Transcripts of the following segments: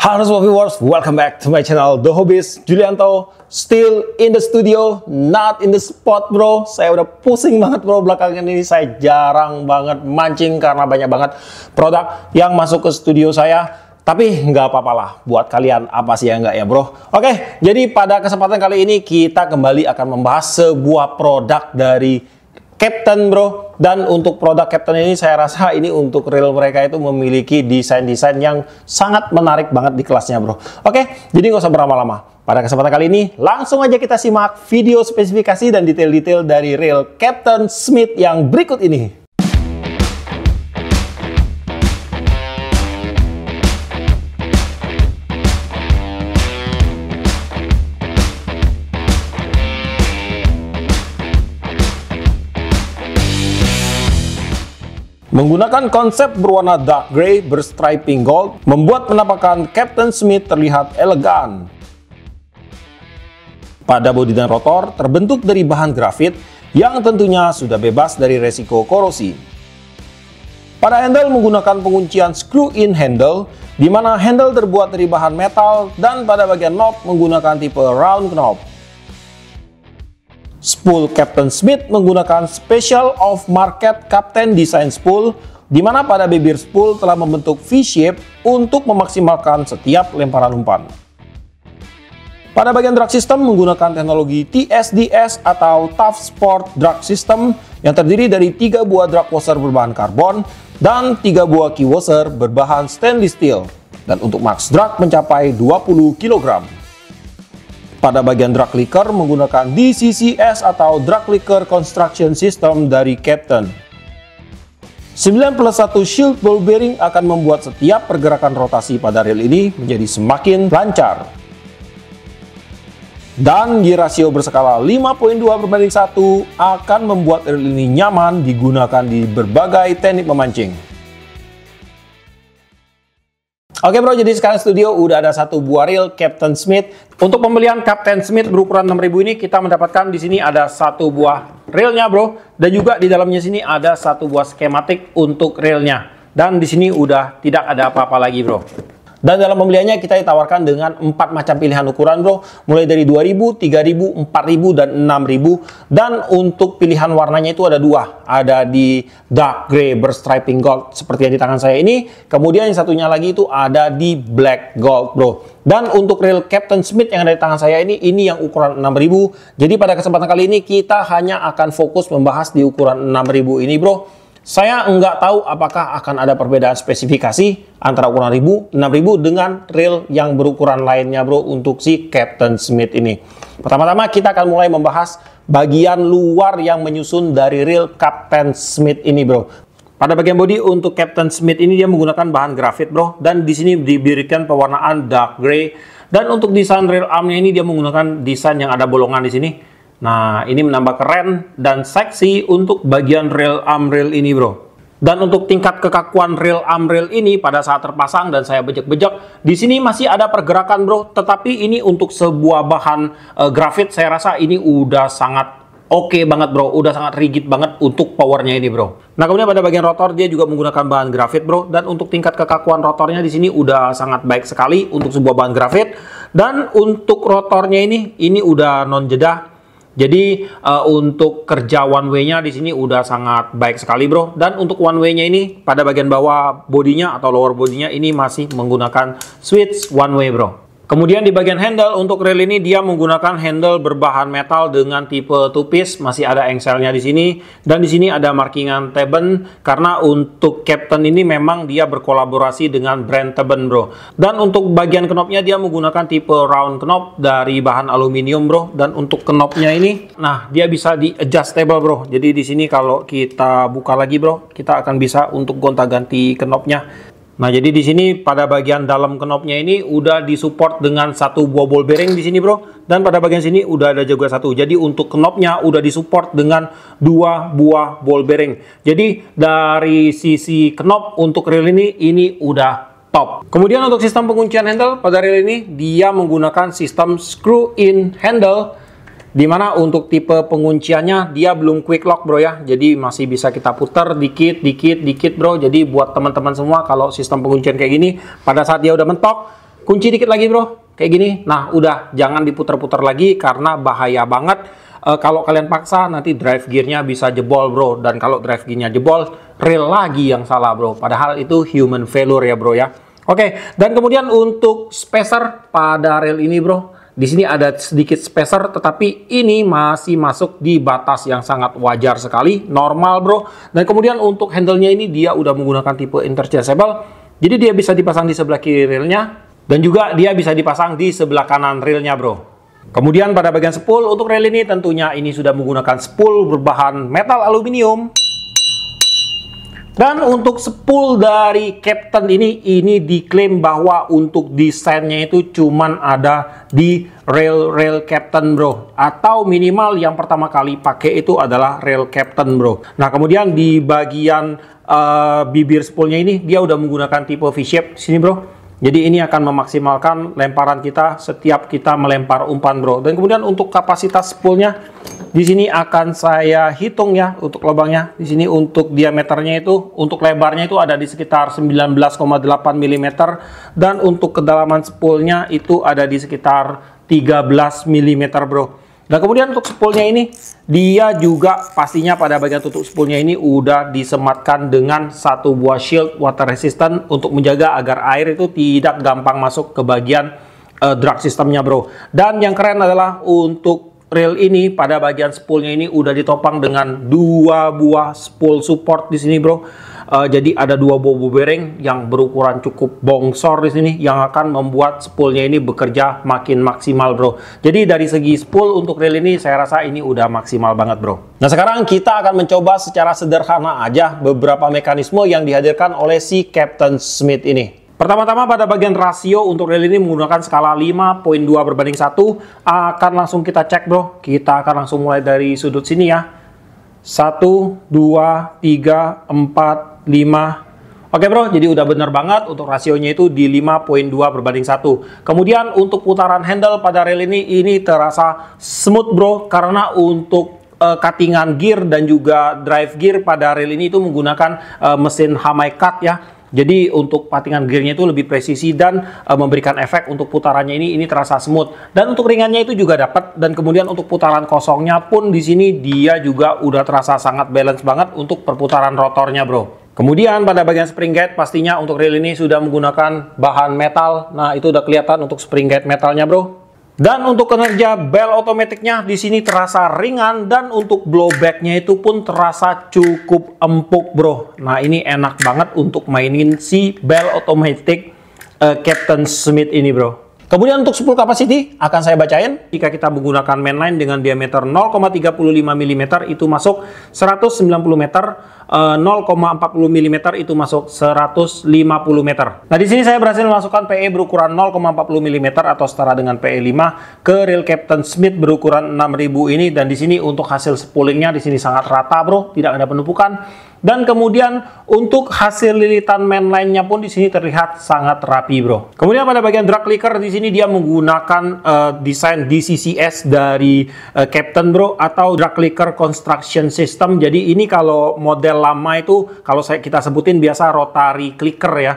Halo semua viewers, welcome back to my channel The Hobbyist Julianto. Still in the studio, not in the spot bro. Saya udah pusing banget bro, belakangan ini saya jarang banget mancing karena banyak banget produk yang masuk ke studio saya. Tapi nggak apa-apa lah, buat kalian apa sih ya nggak ya bro. Oke, jadi pada kesempatan kali ini kita kembali akan membahas sebuah produk dari Captain bro. Dan untuk produk Captain ini saya rasa ini untuk reel mereka itu memiliki desain-desain yang sangat menarik banget di kelasnya bro. Oke, jadi nggak usah berlama-lama. Pada kesempatan kali ini langsung aja kita simak video spesifikasi dan detail-detail dari reel Captain Smith yang berikut ini. Menggunakan konsep berwarna dark grey berstriping gold, membuat penampakan Captain Smith terlihat elegan. Pada bodi dan rotor terbentuk dari bahan grafit yang tentunya sudah bebas dari resiko korosi. Pada handle menggunakan penguncian screw-in handle, di mana handle terbuat dari bahan metal dan pada bagian knob menggunakan tipe round knob. Spool Captain Smith menggunakan Special of Market Captain Design Spool, di mana pada bibir spool telah membentuk V-shape untuk memaksimalkan setiap lemparan umpan. Pada bagian drag system menggunakan teknologi TSDS atau Tough Sport Drag System yang terdiri dari 3 buah drag washer berbahan karbon dan 3 buah key washer berbahan stainless steel, dan untuk max drag mencapai 20 kg. Pada bagian drag clicker menggunakan DCCS atau Drag Clicker Construction System dari Captain. 9+1 shield ball bearing akan membuat setiap pergerakan rotasi pada reel ini menjadi semakin lancar. Dan gear rasio berskala 5.2/1 akan membuat reel ini nyaman digunakan di berbagai teknik memancing. Oke bro, jadi sekarang studio udah ada satu buah reel Captain Smith. Untuk pembelian Captain Smith berukuran 6000 ini kita mendapatkan di sini ada satu buah reelnya bro, dan juga di dalamnya sini ada satu buah skematik untuk reelnya. Dan di sini udah tidak ada apa-apa lagi bro. Dan dalam pembeliannya kita ditawarkan dengan 4 macam pilihan ukuran bro, mulai dari 2000, 3000, 4000, dan 6000. Dan untuk pilihan warnanya itu ada 2, ada di dark grey berstriping gold seperti yang di tangan saya ini, kemudian yang satunya lagi itu ada di black gold bro. Dan untuk reel Captain Smith yang ada di tangan saya ini yang ukuran 6000. Jadi pada kesempatan kali ini kita hanya akan fokus membahas di ukuran 6000 ini bro. Saya nggak tahu apakah akan ada perbedaan spesifikasi antara ukuran 6000 dengan reel yang berukuran lainnya bro untuk si Captain Smith ini. Pertama-tama kita akan mulai membahas bagian luar yang menyusun dari reel Captain Smith ini bro. Pada bagian bodi untuk Captain Smith ini dia menggunakan bahan grafit bro, dan di sini diberikan pewarnaan dark grey. Dan untuk desain reel armnya ini dia menggunakan desain yang ada bolongan di sini. Nah, ini menambah keren dan seksi untuk bagian reel arm reel ini bro. Dan untuk tingkat kekakuan reel arm reel ini pada saat terpasang dan saya bejek-bejek, di sini masih ada pergerakan bro. Tetapi ini untuk sebuah bahan grafit saya rasa ini udah sangat oke banget bro, udah sangat rigid banget untuk powernya ini bro. Nah kemudian pada bagian rotor dia juga menggunakan bahan grafit bro, dan untuk tingkat kekakuan rotornya di sini udah sangat baik sekali untuk sebuah bahan grafit. Dan untuk rotornya ini udah non jedah. Jadi untuk kerja one way-nya di sini udah sangat baik sekali bro. Dan untuk one way-nya ini pada bagian bawah bodinya atau lower bodinya ini masih menggunakan switch one way bro. Kemudian di bagian handle untuk reel ini dia menggunakan handle berbahan metal dengan tipe two-piece, masih ada engselnya di sini, dan di sini ada markingan Teben karena untuk Captain ini memang dia berkolaborasi dengan brand Teben bro. Dan untuk bagian knopnya dia menggunakan tipe round knob dari bahan aluminium bro, dan untuk knopnya ini nah dia bisa di adjustable bro. Jadi di sini kalau kita buka lagi bro, kita akan bisa untuk gonta-ganti knopnya. Nah, jadi di sini pada bagian dalam knopnya ini udah disupport dengan satu buah ball bearing di sini, bro. Dan pada bagian sini udah ada juga satu. Jadi untuk knopnya udah disupport dengan 2 buah ball bearing. Jadi dari sisi knop untuk reel ini udah top. Kemudian untuk sistem penguncian handle pada reel ini dia menggunakan sistem screw-in handle, dimana untuk tipe pengunciannya dia belum quick lock bro ya, jadi masih bisa kita putar dikit bro. Jadi buat teman-teman semua kalau sistem penguncian kayak gini pada saat dia udah mentok kunci dikit lagi bro, kayak gini. Nah udah, jangan diputar-putar lagi karena bahaya banget. Kalau kalian paksa nanti drive gearnya bisa jebol bro, dan kalau drive gearnya jebol, reel lagi yang salah bro. Padahal itu human failure ya bro ya. Oke, dan kemudian untuk spacer pada reel ini bro, di sini ada sedikit spacer, tetapi ini masih masuk di batas yang sangat wajar sekali, normal bro. Dan kemudian untuk handle-nya ini dia udah menggunakan tipe interchangeable, jadi dia bisa dipasang di sebelah kiri reelnya, dan juga dia bisa dipasang di sebelah kanan reelnya bro. Kemudian pada bagian spool untuk reel ini tentunya ini sudah menggunakan spool berbahan metal aluminium. Dan untuk spool dari Captain ini diklaim bahwa untuk desainnya itu cuman ada di reel Captain bro, atau minimal yang pertama kali pakai itu adalah reel Captain bro. Nah kemudian di bagian bibir spoolnya ini dia udah menggunakan tipe V-shape sini bro. Jadi ini akan memaksimalkan lemparan kita setiap kita melempar umpan bro. Dan kemudian untuk kapasitas spoolnya di sini akan saya hitung ya untuk lubangnya. Di sini untuk diameternya itu, untuk lebarnya itu ada di sekitar 19,8 mm, dan untuk kedalaman spoolnya itu ada di sekitar 13 mm bro. Dan kemudian untuk spoolnya ini, dia juga pastinya pada bagian tutup spoolnya ini udah disematkan dengan satu buah shield water resistant untuk menjaga agar air itu tidak gampang masuk ke bagian drag sistemnya bro. Dan yang keren adalah untuk reel ini pada bagian spoolnya ini udah ditopang dengan dua buah spool support di sini bro. Jadi ada dua buah bearing yang berukuran cukup bongsor di sini yang akan membuat spoolnya ini bekerja makin maksimal bro. Jadi dari segi spool untuk reel ini saya rasa ini udah maksimal banget bro. Nah sekarang kita akan mencoba secara sederhana aja beberapa mekanisme yang dihadirkan oleh si Captain Smith ini. Pertama-tama pada bagian rasio untuk reel ini menggunakan skala 5.2 berbanding 1. Akan langsung kita cek bro. Kita akan langsung mulai dari sudut sini ya. 1, 2, 3, 4, 5. Oke bro, jadi udah bener banget untuk rasionya itu di 5.2 berbanding 1. Kemudian untuk putaran handle pada reel ini terasa smooth bro, karena untuk cuttingan gear dan juga drive gear pada reel ini itu menggunakan mesin Hamai Cut ya. Jadi untuk patingan gearnya itu lebih presisi dan memberikan efek untuk putarannya ini terasa smooth. Dan untuk ringannya itu juga dapat. Dan kemudian untuk putaran kosongnya pun di sini dia juga udah terasa sangat balance banget untuk perputaran rotornya bro. Kemudian pada bagian spring gate pastinya untuk reel ini sudah menggunakan bahan metal. Nah itu udah kelihatan untuk spring gate metalnya bro. Dan untuk kinerja bell otomatiknya di sini terasa ringan, dan untuk blowbacknya itu pun terasa cukup empuk bro. Nah ini enak banget untuk mainin si bell otomatik Captain Smith ini bro. Kemudian untuk spool capacity akan saya bacain. Jika kita menggunakan mainline dengan diameter 0,35 mm itu masuk 190 meter, 0,40 mm itu masuk 150 meter. Nah di sini saya berhasil memasukkan PE berukuran 0,40 mm atau setara dengan PE 5 ke reel Captain Smith berukuran 6000 ini, dan di sini untuk hasil spoolingnya di sini sangat rata bro, tidak ada penumpukan. Dan kemudian untuk hasil lilitan mainline-nya pun di sini terlihat sangat rapi bro. Kemudian pada bagian drag clicker di sini dia menggunakan desain DCCS dari Captain bro, atau drag clicker construction system. Jadi ini kalau model lama itu kalau kita sebutin biasa rotary clicker ya.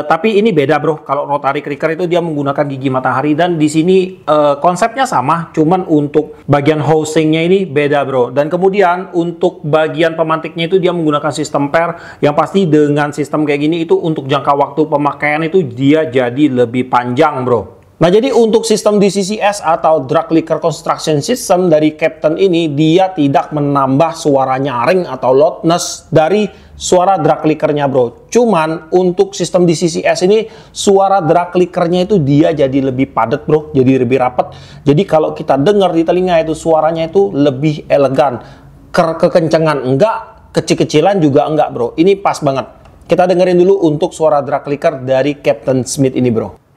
Tapi ini beda bro. Kalau rotary clicker itu dia menggunakan gigi matahari, dan di sini konsepnya sama, cuman untuk bagian housingnya ini beda bro. Dan kemudian untuk bagian pemantiknya itu dia menggunakan sistem pair, yang pasti dengan sistem kayak gini itu untuk jangka waktu pemakaian itu dia jadi lebih panjang bro. Nah jadi untuk sistem DCCS atau drag clicker construction system dari Captain ini, dia tidak menambah suara nyaring atau loudness dari suara drag clickernya bro. Cuman untuk sistem DCCS ini suara drag clickernya itu dia jadi lebih padat bro, jadi lebih rapat. Jadi kalau kita dengar di telinga itu suaranya itu lebih elegan. Kekencangan enggak, kecil-kecilan juga enggak bro. Ini pas banget. Kita dengerin dulu untuk suara drag clicker dari Captain Smith ini bro.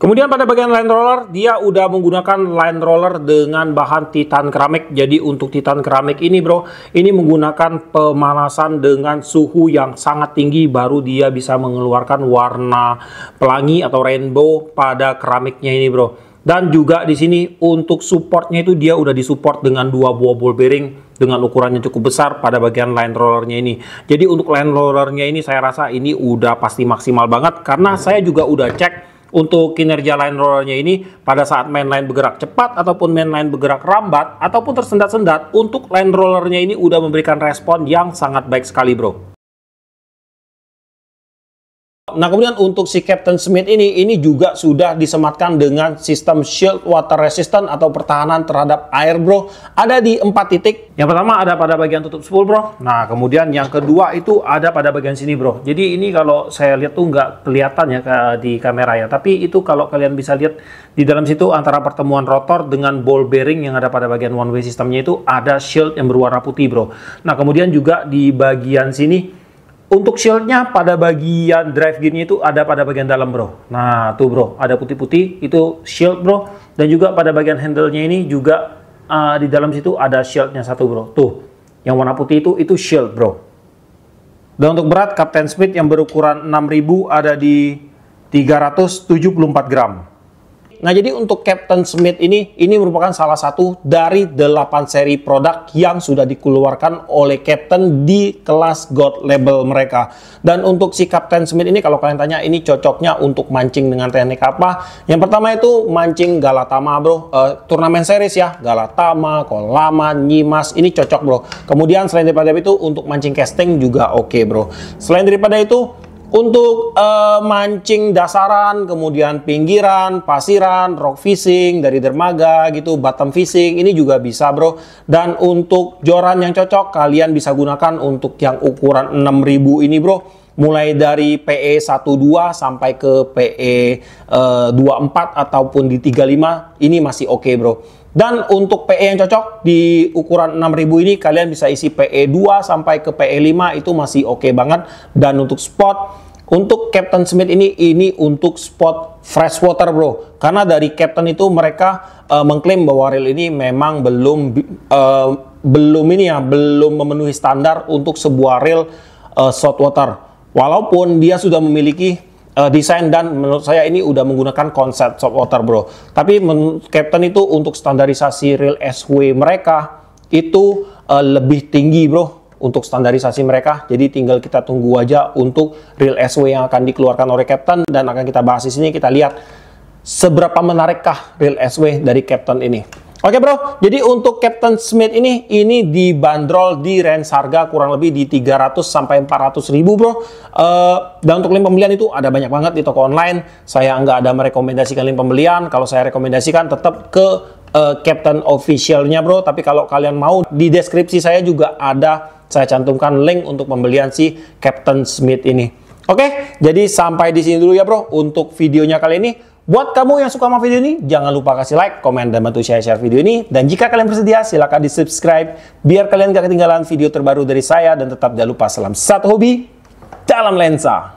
Kemudian pada bagian line roller, dia udah menggunakan line roller dengan bahan titan keramik. Jadi untuk titan keramik ini bro, ini menggunakan pemanasan dengan suhu yang sangat tinggi baru dia bisa mengeluarkan warna pelangi atau rainbow pada keramiknya ini bro. Dan juga di sini untuk supportnya itu dia udah disupport dengan 2 buah ball bearing dengan ukurannya cukup besar pada bagian line rollernya ini. Jadi untuk line rollernya ini saya rasa ini udah pasti maksimal banget, karena saya juga udah cek untuk kinerja line rollernya ini pada saat main line bergerak cepat ataupun main line bergerak rambat ataupun tersendat-sendat, untuk line rollernya ini udah memberikan respon yang sangat baik sekali bro. Nah kemudian untuk si Captain Smith ini juga sudah disematkan dengan sistem shield water resistant atau pertahanan terhadap air bro. Ada di 4 titik. Yang pertama ada pada bagian tutup spool bro. Nah kemudian yang kedua itu ada pada bagian sini bro. Jadi ini kalau saya lihat tuh nggak kelihatan ya di kamera ya. Tapi itu kalau kalian bisa lihat di dalam situ antara pertemuan rotor dengan ball bearing yang ada pada bagian one way sistemnya itu ada shield yang berwarna putih bro. Nah kemudian juga di bagian sini untuk shieldnya pada bagian drive gearnya itu ada pada bagian dalam bro. Nah tuh bro, ada putih-putih itu shield bro. Dan juga pada bagian handle-nya ini juga di dalam situ ada shieldnya satu bro. Tuh, yang warna putih itu shield bro. Dan untuk berat Captain Smith yang berukuran 6000 ada di 374 gram. Nah jadi untuk Captain Smith ini merupakan salah satu dari 8 seri produk yang sudah dikeluarkan oleh Captain di kelas God label mereka. Dan untuk si Captain Smith ini kalau kalian tanya ini cocoknya untuk mancing dengan teknik apa? Yang pertama itu mancing Galatama bro, turnamen series ya, Galatama, Kolaman, Nyimas, ini cocok bro. Kemudian selain daripada itu untuk mancing casting juga oke bro. Selain daripada itu untuk mancing dasaran, kemudian pinggiran, pasiran, rock fishing, dari dermaga gitu, bottom fishing, ini juga bisa bro. Dan untuk joran yang cocok, kalian bisa gunakan untuk yang ukuran 6000 ini bro. Mulai dari PE 12 sampai ke PE 24 ataupun di 35, ini masih oke bro. Dan untuk PE yang cocok di ukuran 6000 ini kalian bisa isi PE 2 sampai ke PE 5, itu masih oke banget. Dan untuk spot, untuk Captain Smith ini untuk spot freshwater bro. Karena dari Captain itu mereka mengklaim bahwa reel ini memang belum memenuhi standar untuk sebuah reel saltwater. Walaupun dia sudah memiliki desain dan menurut saya ini udah menggunakan konsep saltwater bro. Tapi menurut Captain itu untuk standarisasi reel SW mereka itu lebih tinggi bro untuk standarisasi mereka. Jadi tinggal kita tunggu aja untuk reel SW yang akan dikeluarkan oleh Captain dan akan kita bahas di sini. Kita lihat seberapa menarikkah reel SW dari Captain ini. Oke bro, jadi untuk Captain Smith ini dibanderol di range harga kurang lebih di 300 sampai 400 ribu bro. Dan untuk link pembelian itu ada banyak banget di toko online. Saya nggak ada merekomendasikan link pembelian. Kalau saya rekomendasikan tetap ke Captain officialnya bro. Tapi kalau kalian mau, di deskripsi saya juga ada, saya cantumkan link untuk pembelian si Captain Smith ini. Oke, jadi sampai di sini dulu ya bro untuk videonya kali ini. Buat kamu yang suka sama video ini, jangan lupa kasih like, komen, dan bantu share video ini. Dan jika kalian bersedia, silahkan di subscribe biar kalian gak ketinggalan video terbaru dari saya. Dan tetap jangan lupa salam satu hobi dalam lensa.